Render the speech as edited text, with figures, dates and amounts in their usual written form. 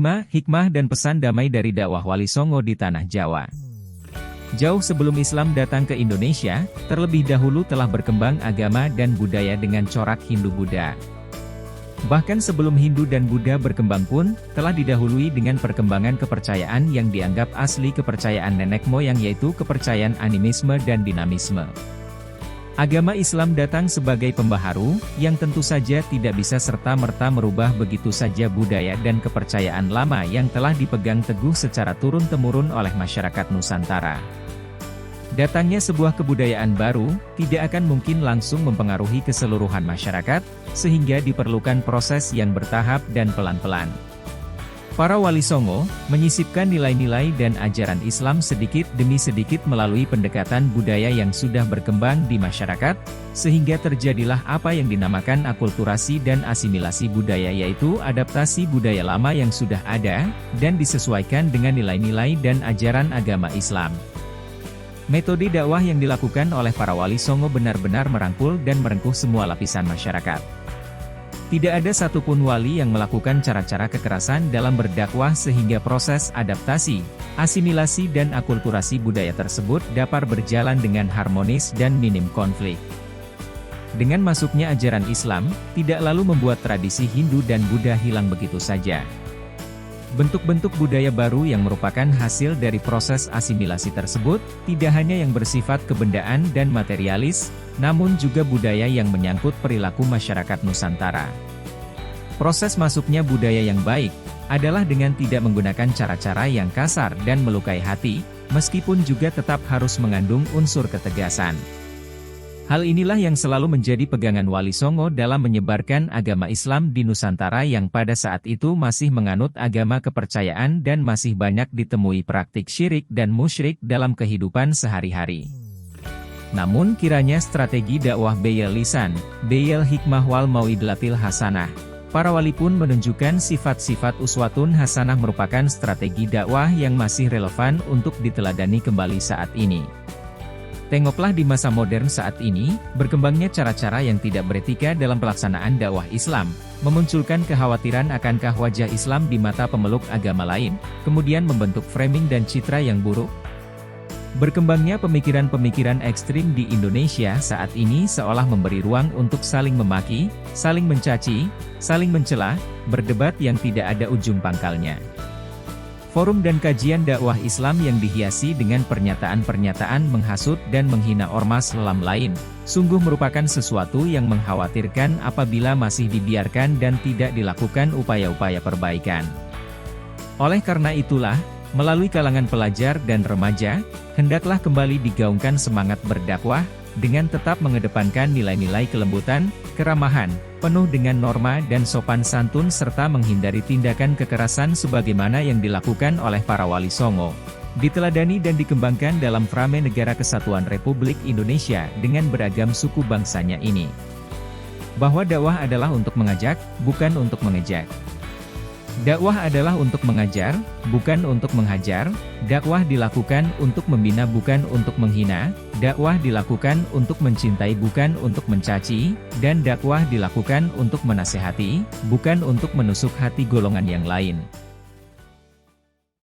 5. Hikmah dan pesan damai dari dakwah Wali Songo di Tanah Jawa. Jauh sebelum Islam datang ke Indonesia, terlebih dahulu telah berkembang agama dan budaya dengan corak Hindu-Buddha. Bahkan sebelum Hindu dan Buddha berkembang pun, telah didahului dengan perkembangan kepercayaan yang dianggap asli kepercayaan nenek moyang, yaitu kepercayaan animisme dan dinamisme. Agama Islam datang sebagai pembaharu, yang tentu saja tidak bisa serta-merta merubah begitu saja budaya dan kepercayaan lama yang telah dipegang teguh secara turun-temurun oleh masyarakat Nusantara. Datangnya sebuah kebudayaan baru, tidak akan mungkin langsung mempengaruhi keseluruhan masyarakat, sehingga diperlukan proses yang bertahap dan pelan-pelan. Para Wali Songo menyisipkan nilai-nilai dan ajaran Islam sedikit demi sedikit melalui pendekatan budaya yang sudah berkembang di masyarakat, sehingga terjadilah apa yang dinamakan akulturasi dan asimilasi budaya, yaitu adaptasi budaya lama yang sudah ada, dan disesuaikan dengan nilai-nilai dan ajaran agama Islam. Metode dakwah yang dilakukan oleh para Wali Songo benar-benar merangkul dan merengkuh semua lapisan masyarakat. Tidak ada satupun wali yang melakukan cara-cara kekerasan dalam berdakwah sehingga proses adaptasi, asimilasi dan akulturasi budaya tersebut dapat berjalan dengan harmonis dan minim konflik. Dengan masuknya ajaran Islam, tidak lalu membuat tradisi Hindu dan Buddha hilang begitu saja. Bentuk-bentuk budaya baru yang merupakan hasil dari proses asimilasi tersebut, tidak hanya yang bersifat kebendaan dan materialis, namun juga budaya yang menyangkut perilaku masyarakat Nusantara. Proses masuknya budaya yang baik, adalah dengan tidak menggunakan cara-cara yang kasar dan melukai hati, meskipun juga tetap harus mengandung unsur ketegasan. Hal inilah yang selalu menjadi pegangan Wali Songo dalam menyebarkan agama Islam di Nusantara yang pada saat itu masih menganut agama kepercayaan dan masih banyak ditemui praktik syirik dan musyrik dalam kehidupan sehari-hari. Namun kiranya strategi dakwah Beyel Lisan, Beyel Hikmah wal Mauidlatil Hasanah, para wali pun menunjukkan sifat-sifat uswatun hasanah merupakan strategi dakwah yang masih relevan untuk diteladani kembali saat ini. Tengoklah di masa modern saat ini, berkembangnya cara-cara yang tidak beretika dalam pelaksanaan dakwah Islam, memunculkan kekhawatiran akankah wajah Islam di mata pemeluk agama lain, kemudian membentuk framing dan citra yang buruk. Berkembangnya pemikiran-pemikiran ekstrim di Indonesia saat ini seolah memberi ruang untuk saling memaki, saling mencaci, saling mencela, berdebat yang tidak ada ujung pangkalnya. Forum dan kajian dakwah Islam yang dihiasi dengan pernyataan-pernyataan menghasut dan menghina ormas Islam lain, sungguh merupakan sesuatu yang mengkhawatirkan apabila masih dibiarkan dan tidak dilakukan upaya-upaya perbaikan. Oleh karena itulah, melalui kalangan pelajar dan remaja, hendaklah kembali digaungkan semangat berdakwah, dengan tetap mengedepankan nilai-nilai kelembutan, keramahan, penuh dengan norma dan sopan santun serta menghindari tindakan kekerasan sebagaimana yang dilakukan oleh para Wali Songo. Diteladani dan dikembangkan dalam frame Negara Kesatuan Republik Indonesia dengan beragam suku bangsanya ini. Bahwa dakwah adalah untuk mengajak, bukan untuk mengejek. Dakwah adalah untuk mengajar, bukan untuk menghajar. Dakwah dilakukan untuk membina bukan untuk menghina. Dakwah dilakukan untuk mencintai bukan untuk mencaci. Dan dakwah dilakukan untuk menasehati, bukan untuk menusuk hati golongan yang lain.